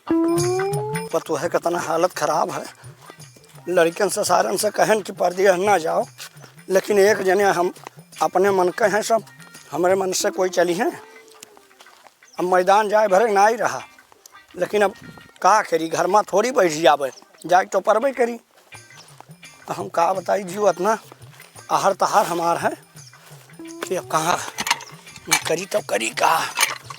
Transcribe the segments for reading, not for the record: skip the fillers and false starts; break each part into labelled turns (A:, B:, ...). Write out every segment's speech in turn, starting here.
A: पतो है कितना हालत खराब है। लड़कन से सारन से कहन कि परदिया ना जाओ, लेकिन एक जने हम अपने मन के हैं, सब हमारे मन से कोई चली हैं। अब मैदान जाए भरे ना ही रहा, लेकिन अब का करी, घर में थोड़ी बैठ जावे, जाए तो परबे करी। हम का बताई जीव इतना आहर तहार हमार है कि अब कहाँ करी तो करी का।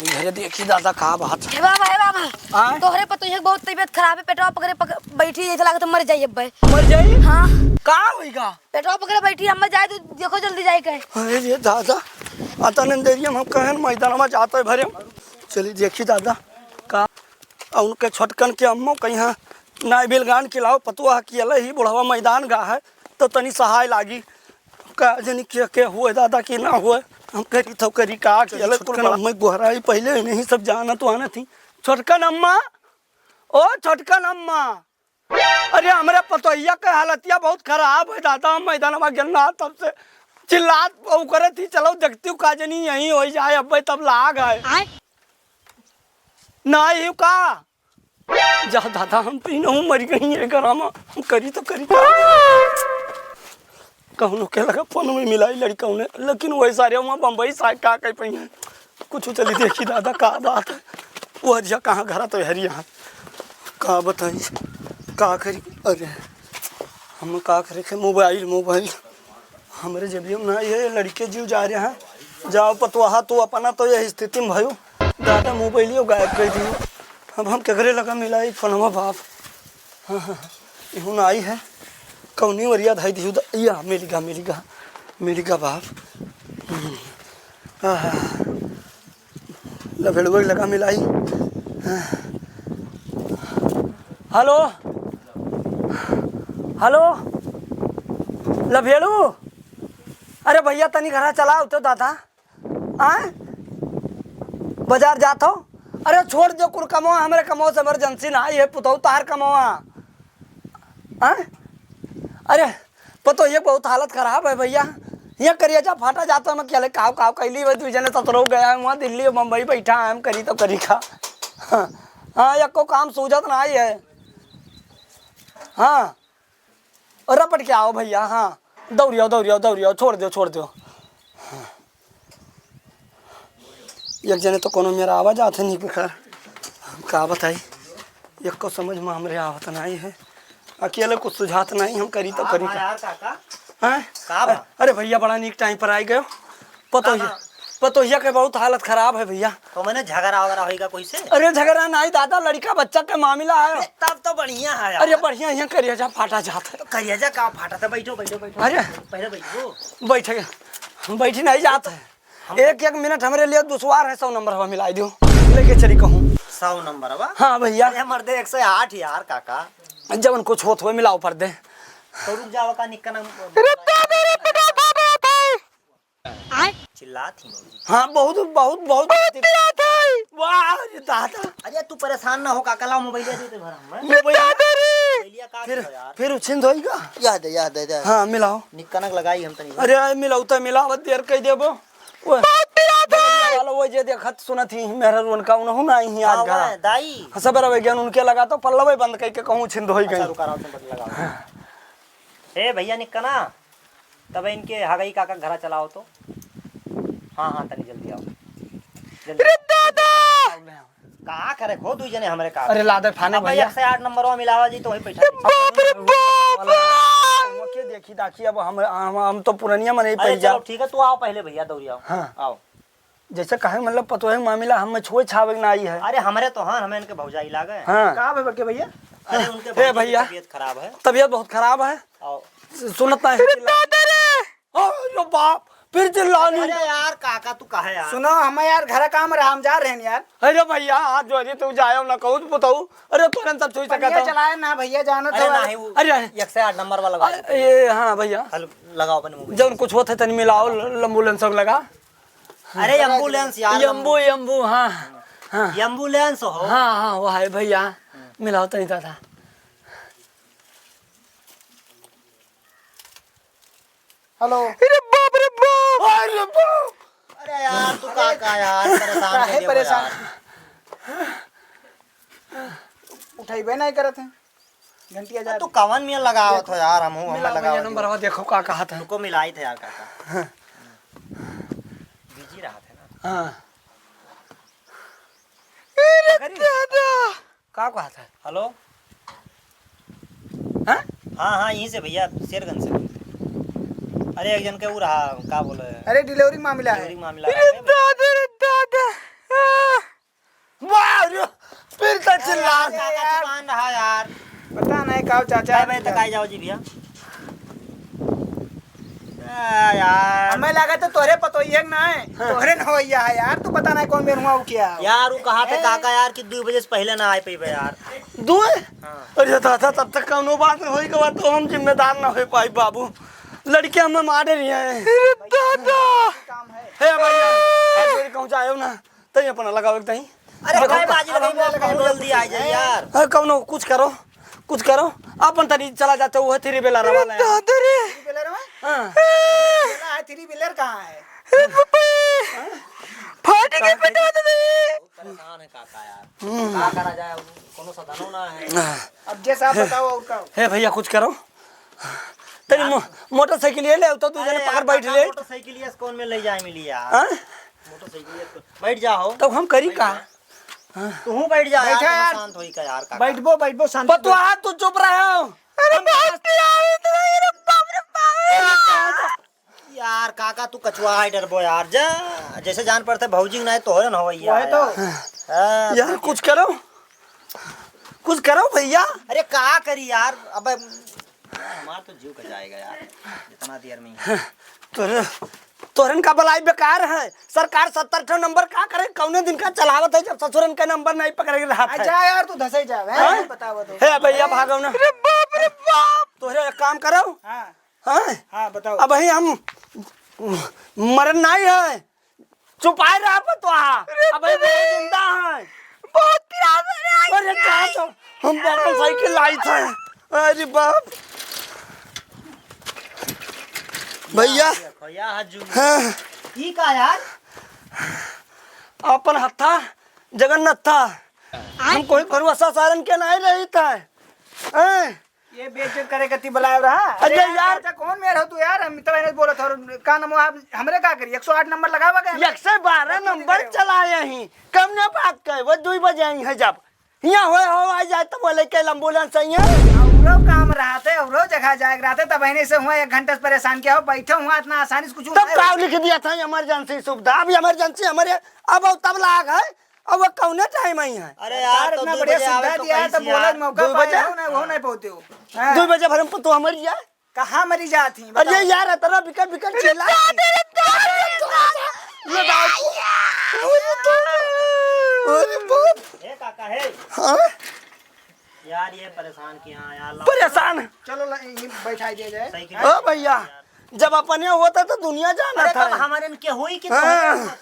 A: इधर देखी दादा का बात है।
B: बाबा तोहरे पर तो ये बहुत तबीयत खराब है, पेटवा पकड़े बैठी ऐसा लगा तो मर जाइए। अब
A: मर जाई?
B: हाँ
A: का होइगा?
B: पेटवा पकड़े बैठी, हम जाए तो देखो जल्दी जाए कहे।
A: अरे ये दादा आता नहीं देरी हम कहन मैदान में जाते है भरे। चलिए देखी दादा का उनके छोटकन के अम्मो कहीं नाई बिलगान खिलाओ, पतुआ कि ही बुढ़वा मैदान गा है तो तनी सहाय लागी का जनी के हुए दादा कि ना हुए। हम करी तो करी का छोटकन अम्मा गुहराई पहले नहीं सब जाना तो आना थी। छोटकन अम्मा, ओ छोटकन अम्मा, अरे हमारे पतोहिया के हालतिया बहुत खराब है दादा। हम मैदान में गिरना तब से चिल्लात करे थी, चलो देखती हूँ का जनी यहीं हो जाए। अब तब लाग है ना ही का जा दादा, हम तीनों मर गई है घर में। हम करी तो करी कहूँ के लगा फोन में मिलाई लड़का ने, लेकिन वही सारे वहाँ बम्बई साइड का कहीं पई है कुछ। चली देखी दादा का बात है। वो हरिया कहाँ घर तो हरिया का बताई का करी। अरे हम का करे के मोबाइल हमारे जेबियों में ना, ये लड़के जीव जा रहे हैं। जाओ पतवाहा तो अपना तो यही स्थिति में भयो दादा, मोबाइलियो गायब कर दियो। अब हम केकरे लगा मिलाई फोनमा बाप। हाँ हाँ यहूँ आई है कौनी वरिया धाई दी या मिलेगा बाप। लभेड़ो लगा मिलाई। हेलो हेलो लभेड़ू, अरे भैया तनी घर चलाओ तो दादा। आए बाजार जात हो? अरे छोड़ दो कुर कमवा, हमारे कमो से इमरजेंसी ना आई है, पुतौ तार कमवा। अरे पतो ये बहुत हालत खराब है भैया। ये करिए जा फाटा जाता मैं क्या काव कैली वही जने सतरो गया वहाँ दिल्ली मुंबई बैठा है। हम करी तो करी खा। हाँ एको काम सूझत ना आई है। हाँ और रपट के आओ भैया। हाँ दौड़ियो छोड़ दो। हाँ। एक जने तो कोनो मेरा आवाज आते नहीं खैर का बताई, एक को समझ में हमारे आवत नहीं है, अकेले कुछ सुझात नहीं। हम करी तो करी का। अरे भैया बड़ा नीक टाइम पर आई गए। पतोहिया के बहुत हालत खराब है भैया।
C: तो मैंने झगड़ा वगैरह होगा कोई से?
A: अरे झगड़ा नहीं दादा, लड़का बच्चा का मामला है।
C: तब तो बढ़िया है।
A: अरे बढ़िया यहाँ करिए जा फाटा जाता है।
C: तो करिए जा का फाटा था। बैठो
A: अरे
C: पहले बैठो।
A: बैठी नहीं जाता है। एक मिनट हमारे लिए दुश्वार है। 100 नंबर हवा मिलाई दो, लेके चली कहूँ।
C: 100 नंबर हवा?
A: हाँ भैया।
C: अरे मर्दे 108 यार काका।
A: जब उनको छोट हुए मिलाओ पर दे
C: तो रुक जाओ का निक्का नाम चिल्ला थी।
A: हाँ बहुत वाह दादा।
C: अरे तू परेशान ना हो काका, लाओ मोबाइल दे दे भरा
A: फिर छिंद होइगा।
C: याद है।
A: हाँ मिलाओ
C: निक्का नक लगाई हम तनी।
A: अरे मिलाओ मिलावत देर कह देबो। वो जे देखत सुनत ही मेरा उनका उन्हों ना ही आज घर
C: दाई
A: सबर विज्ञान उनके लगा तो पल्लवे बंद करके कहूँ छिंद होई गई।
C: ए भैया निक्का ना तब इनके हगई काका घर चलाओ तो। हाँ तनी जल्दी आओ कहाँ करे खो दू जने हमरे का।
A: अरे लादे फाने भैया
C: 108 नंबरवा मिलावा जी तो वही पैसा
A: के देखी दाखी। अब हम तो पुरानिया में नहीं पड़ जाओ।
C: ठीक है तू आओ पहले भैया दौड़ी आओ।
A: हाँ
C: आओ
A: जैसे कहे मतलब पतो है मामला हम छोड़ छावे ना आई है।
C: अरे हमारे तो हाँ हमें इनके भौजाई लागे।
A: हाँ
C: कहाँ है बके भैया? अरे उनके
A: भैया
C: तबीयत खराब है।
A: तबीयत बहुत खराब है।
C: आओ
A: सुनत नहीं बाप फिर चिल्लानी।
C: अरे यार काका तू कहा यार?
D: सुनो हम यार घर काम रहा हम जा रहे हैं यार।
A: अरे भैया आज जो तू जायो ना कहूँ बताऊ। अरे तुरंत सब छुई सकता
D: चलाए ना भैया जाना था।
C: अरे 108 नंबर वाला
A: ये हाँ भैया
C: लगाओ अपने मोबाइल।
A: जब कुछ होता तनी मिलाओ एम्बुलेंस लगा।
C: अरे एम्बुलेंस यार
A: यम्बू हाँ
C: एम्बुलेंस हो।
A: हाँ वो है भैया मिलाओ तनी दादा।
D: हेलो।
A: अरे बाप रे बाप।
C: अरे यार तू काका यार परेशान
D: परेशान उठाइबे नहीं करत है घंटिया जा
C: तू कवन में लगाओ तो यार हम
A: मिला भैया नंबर वो देखो का कहा था
C: तुमको मिलाई थे यार काका बिजी रहा थे ना।
A: हाँ का कहा था
C: हेलो
A: हाँ
C: हाँ हाँ यहीं से भैया शेरगंज से। अरे एक जन के वो रहा क्या बोले
D: अरे डिलीवरी मामला है
C: डिलीवरी मामला है।
A: वाह रे, फिर तो चिल्ला
C: काका दुकान रहा यार।
D: पता नहीं काव चाचा
C: भाई तक आ जाओ जी भैया। यार
D: हमें लगा तो तोरे पतोई है ना है तोरे न होइया है यार तू पता नहीं कौन बेर हुआ वो क्या
C: यार वो कहा थे काका यार कि 2 बजे से पहले ना आए पे यार।
A: दूर
C: हाँ।
A: अरे दादा तब तक कौनो बात नहीं होई के बाद तो हम जिम्मेदार ना हो पाई बाबू लड़के हमें मारे रही हैं दादा
D: काम है
A: हे भैया आप मेरी कहूँ जाओ ना तई अपना लगाओ एक तई
C: अरे काय बाजी लगाई जल्दी आ जाए यार।
A: अरे कौनो कुछ करो अपन तरी चला जाते वो थ्री बेलर वाला है दादा रे
D: बिलर में
A: हां
D: है थ्री बिलर कहाँ है
A: फाटी के बता दे
C: परेशान है काका यार क्या करा जाए कोनो साधनो ना है।
D: अब जैसा आप बताओ और का
A: हे भैया कुछ करो तेरी मोटरसाइकिल ले तो तू जने पकड़ बैठ ले
C: मोटरसाइकिल कौन में ले जाए मिली यार।
A: हां
C: मोटरसाइकिल बैठ जाओ
A: तब हम करी का
C: तू बैठ जा
D: बैठा
C: यार
D: यार।
C: शांत होई का यार काका।
D: बैठबो शांति
A: पतवा तू चुप रहो अरे
C: यार काका तू कछुआ है डरबो यार जा जैसे जान पड़ते भौजी ना तोहरे न होई
D: वो है तो
C: हाँ,
A: यार कुछ करो भैया
C: अरे का करी यार अब हमार तो जीव का जाएगा यार जितना देर में
A: तोरन का भलाई बेकार है सरकार 70 नंबर का करे कौने दिन का चलावत है जब ससुरन का नंबर नहीं पकड़ के रहा है
D: जा यार तू धसई जा
A: हाँ?
D: बताओ तो
A: हे भैया भागो ना बाप रे बाप तोरे एक काम करो
D: हाँ
A: हाँ
D: हाँ बताओ
A: अब ही हम मरन नहीं है चुपाए रहा तो अब ही जिंदा है बहुत प्यार अरे क्या तो हम मोटरसाइकिल लाई थे अरे बाप भैया
C: भैया हजू
A: हाँ,
C: की का यार
A: अपन हत्था जगन्नाथ था हम कोई भरोसा सारन के नहीं रही था हाँ?
D: ये बेइज्जत करे कति बुलाया रहा
A: अरे यार।
D: चाचा कौन मेर हो तू यार हम तो मैंने बोला था का नाम आप हमरे का करी 108 नंबर लगावा गए
A: 112 नंबर चलाए ही कम न बात कर वो 2 बजे आई है जब यहाँ हो आ जाए तो बोले के एम्बुलेंस आई है
D: औरो काम रहा थे औरो जगह जाए रहा थे तब से हुआ 1 घंटे से परेशान किया हो बैठे हुआ इतना आसानी से कुछ
A: तब का लिख दिया था इमरजेंसी सुविधा अब इमरजेंसी हमारे अब तब लाग है अब वो कौने टाइम आई है
C: अरे यार तो
D: इतना
C: 2
D: बढ़िया
C: बजे आवे
D: सुविधा
C: तो
D: दिया
C: कैसी
D: तब बोला
C: यार।
D: मौका
A: 2
D: पाया
A: बजे?
D: हो ना वो नहीं पहुंचे हो
A: 2 बजे भर हम तो हमारी जाए
D: कहाँ मरी जाती
A: अरे यार तेरा बिकट चिल्ला अरे बाप
C: हे काका हे
A: हाँ
C: यार ये परेशान किया यार लाओ
A: परेशान
D: चलो बैठाई दिया जाए
C: साइकिल
A: ओ भैया जब अपने होता तो दुनिया जाना
C: अरे
A: था
C: तब हमारे इनके हुई कि
A: हाँ।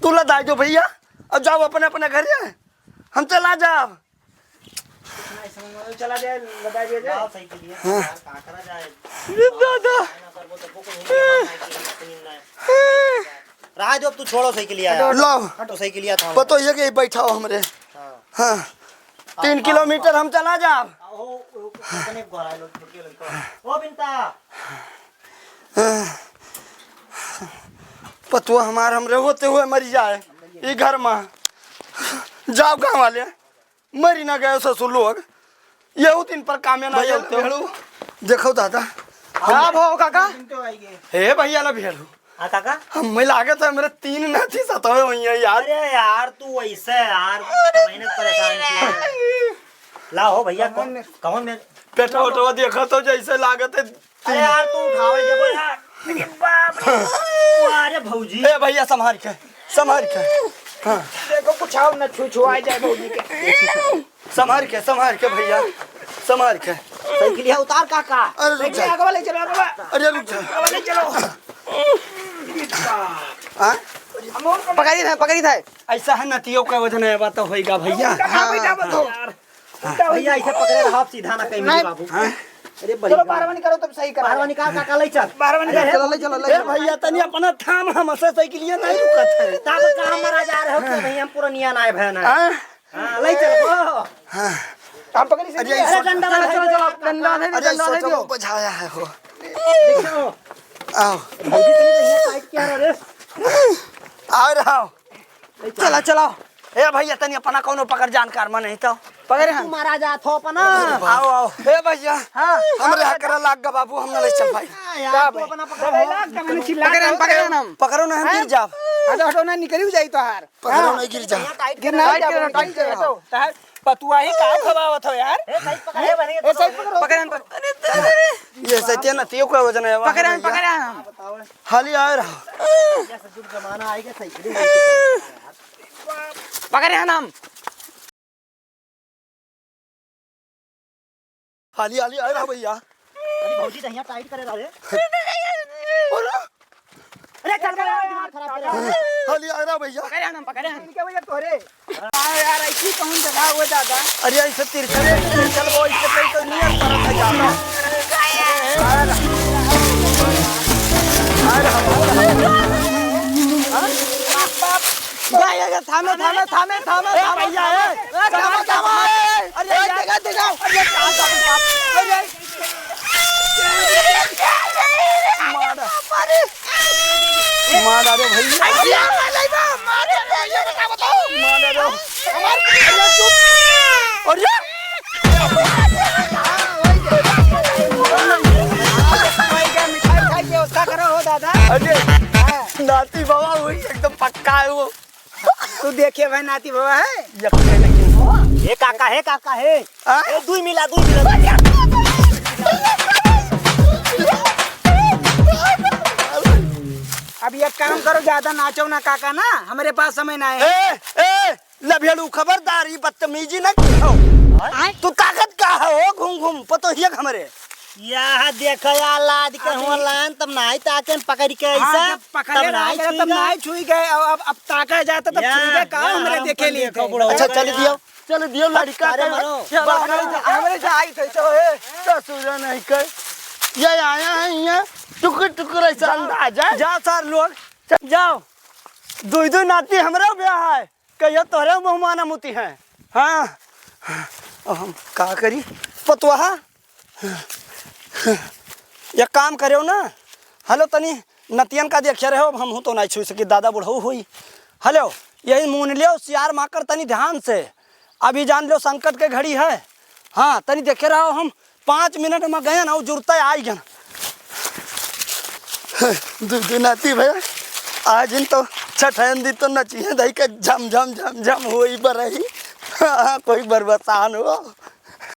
A: तू लदा दो भैया अब जाओ अपने अपने घर जाए हम चला जाओ
D: चला जाए लगा दिया जाए
C: लाओ साइकिल यार का करा जाए
A: दादा
C: ना करबो तो कोको राह दो अब तू छोड़ो साइकिल यार
A: लो
C: हटो साइकिल था
A: पतो ये कि बैठाओ हमरे हाँ 3 किलोमीटर हम चला जाओ
C: ओ कने घोरा लो छोटे लो ओ बिनता
A: पतुआ हमार हमरे होते हुए मरी जाए ये घर में जाओ गाँव वाले मरी ना गए ससुर लोग ये दिन पर कामे ना भेड़ू देखो दादा
D: हाँ भाव काका
A: हे भैया ना भेड़ू
C: हां काका
A: हम में लागे तो मेरे 3 नाथी सतवे हुई है यार
C: अरे यार तू ऐसे यार मैंने परेशान किया ला हो भैया कौन में
A: पेटा उठवा देखो तो जैसे लागत है
C: अरे यार तू उठावे देबो यार अरे बाप रे अरे भौजी
A: ए भैया संभाल के हाँ
D: देखो कुछ आओ न छुआ जाए भौजी के
A: संभाल के भैया संभाल के
C: साइकिल उतार काका
A: अरे रुक जा
D: आगे वाले चलो आगे वाले
A: अरे रुक जा
D: वाले चलो
A: हाँ
D: पकड़ी था
A: ऐसा है नतियों का वजन है बात होएगा भैया
D: बेटा बताओ
C: भैया ऐसे पकड़े रहा सीधा ना कहीं मेरे बाबू अरे
D: चलो बारहवानी करो तब सही करो
C: बाहर निकाल काका ले चल
D: बारहवानी चलो
A: ए भैया तनी अपना थाम हमसे साइकिल नहीं रुकत है
C: तब कहां मरा जा रहे हो कि भैया हम पूरा निया ना आए भैया ना
A: हाँ?
C: हाँ ले चलो
A: हाँ
D: हम पकड़ी से
A: अरे
D: अरे
A: ऐसा-
D: डंडा चलो चलो डंडा है
A: अरे
D: डंडा है
A: सोचो
D: दियो
A: बजाया है हो
C: चलो
A: आओ
C: भौजी तनी यहाँ टाइट किया रे
A: आओ रहो चला चलो ए भैया तनी अपना कोनो पकड़ जानकार मन नहीं तो
D: पकड़े
C: तू
D: हम
C: मारा जा थो अपना
A: आओ आओ ए भैया
D: हां
A: हमरे हकरा लाग गा बाबू हम न ले चल भाई
C: यार तू अपना पकड़
D: मैंने चिल्ला पकड़े हम
A: पकड़ो ना हम गिर जाब
D: हटो हटो ना निकल जाई तो हार
A: पकड़ो नहीं गिर जा
D: गिरना टाइट करो तार पतुआ ही का खवावत हो यार
C: ए सही पकड़े बने
D: ए सही पकड़ो पकड़े हम
A: ये सत्य ना तियो का वजन है
D: पकड़े हम
A: हाली आ रहा
C: जैसे जुग जमाना आएगा सही
D: पकड़े हम
A: हाली हाली आ रहा भैया
C: अरे भौजी तो यहाँ टाइट करे रे
A: अरे
C: अरे चल दिमाग खराब करे
A: हाली आ रहा भैया
D: पकड़े हम क्या भैया तोरे यार ऐसी कौन जगह हुआ दादा
A: अरे ऐसे तिरछल वो इससे कहीं तो नहीं तरह से जाता
D: भाई थामे थामे थामे थामे
A: भैया
D: अरे देखा देखा अरे अरे
A: मार अरे भैया अरे नाती बाबा वही एकदम पक्का है वो
D: तू देखिए भाई नाती बाबा है
A: यकीन नहीं
C: ए काका है
A: हाँ?
C: ए दुई मिला
D: अब ये काम करो ज्यादा नाचो ना काका ना हमारे पास समय ना है
A: ए लभेलू खबरदारी बदतमीजी न करो तू ताकत का हो घूम घूम पतो हिया हमरे
C: यहाँ देखो यार लाद के हुआ लान तब नाई ताके पकड़ के ऐसा
D: पकड़े तब नहीं छुई गए अब ताका जाता तब छुई गए का हमारे देखे लिए थे।
A: अच्छा चल दियो लड़का
C: अरे मरो।
D: हमारे से आई थे तो है
A: ससुरा नहीं कर ये आया है यहाँ टुकर टुकर ऐसा अंदाज है जा सर लोग चल जाओ दुई दुई नाती हमरा ब्याह है कहियो तोहरे मेहमान मुती है हाँ अब हम का करी पतवा ये काम करो ना हेलो तनी नतियन का देखे रहे हो हम हूँ तो नहीं छू सकी दादा बुढ़ऊ हुई हेलो यही मून लियो सियार माकर तनी ध्यान से अभी जान लो संकट के घड़ी है हाँ तनी देखे रहो हम 5 मिनट में गए ना वो जुड़ता आई गया दू नाती भैया आज इन तो छठन दी तो नचिए दही के झम झम झम झम हो ही पर रही हाँ कोई बरबसान हो